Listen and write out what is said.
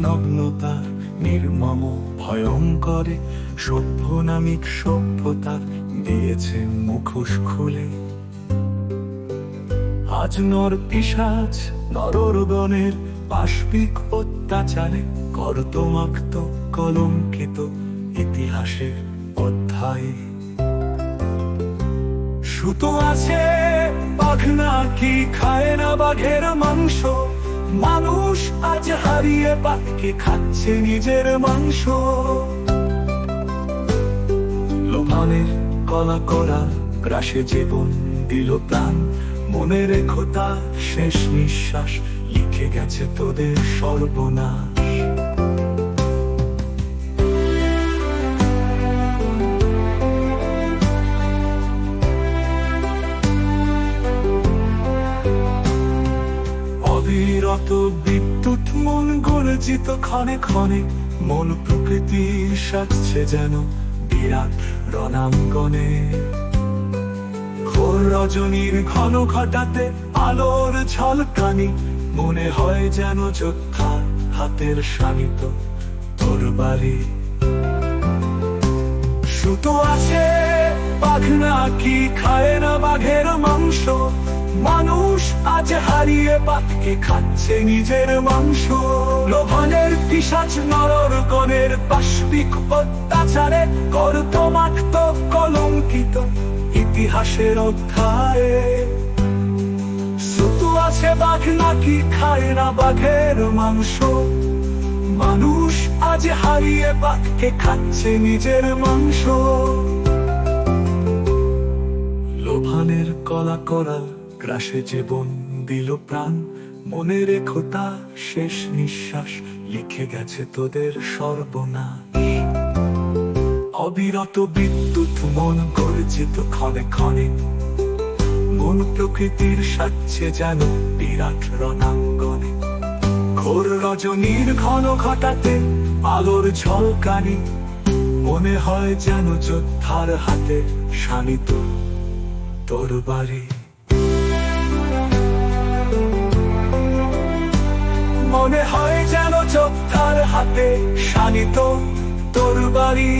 নগ্নতা নির্মম ভয়ঙ্করে সভ্যনামিক সভ্যতা দিয়েছে মুখোশ খুলে। আজ নর পিশাচ নরগণের পাশবিক অত্যাচারে কর্দমাক্ত কলঙ্কিত ইতিহাসের অধ্যায়ে। সুতো আছে বাঘ নাকি খায় না বাঘের মাংস, মানুষ আজ হারিয়ে বাঘকে খাচ্ছে নিজের মাংস। লোভানের কলা করা গ্রাসে জীবন দিল প্রাণ, মনে রেখো তার শেষ নিঃশ্বাস লিখে গেছে তোদের সর্বনাশ। অবিরত বিদ্যুৎ মন গর্জিত ক্ষণে ক্ষণে, মন প্রকৃতির সাজছে যেন বিরাট রণাঙ্গনে। ঘোর রজনীর ঘন ঘটাতে আলোর ঝলকানি, মনে হয় যেন যোদ্ধার হাতের শানিত তরবারি। সুতো আছে বাঘ নাকি খায় না বাঘের মাংস, মানুষ আজ হারিয়ে বাঘকে খাচ্ছে নিজের মাংস। লোভনের পিশাচ নরগণের পাশবিক অত্যাচারে কর্দমাক্ত কলঙ্কিত ইতিহাসের অধ্যায়ে। সুতো আছে বাঘ নাকি খায় না বাঘের মাংস, মানুষ আজ হারিয়ে বাঘকে খাচ্ছে নিজের মাংস। লোভানের কলা করাল গ্রাসে জীবন দিল প্রাণ, মনে রেখো তা শেষ নিঃশ্বাস লিখে গেছে তোদের সর্বনাশ। অবিরত বিদ্যুৎ মন গর্জিত ক্ষণে ক্ষণে, মন প্রকৃতির সাজছে যেন বিরাট রণাঙ্গনে। ঘোর রজনীর ঘন ঘটাতে আলোর ঝলকানি, মনে হয় যেন যোদ্ধার হাতে শানিত তরবারি। মনে হয় যেন যোদ্ধার হাতে শানিত তরবারি।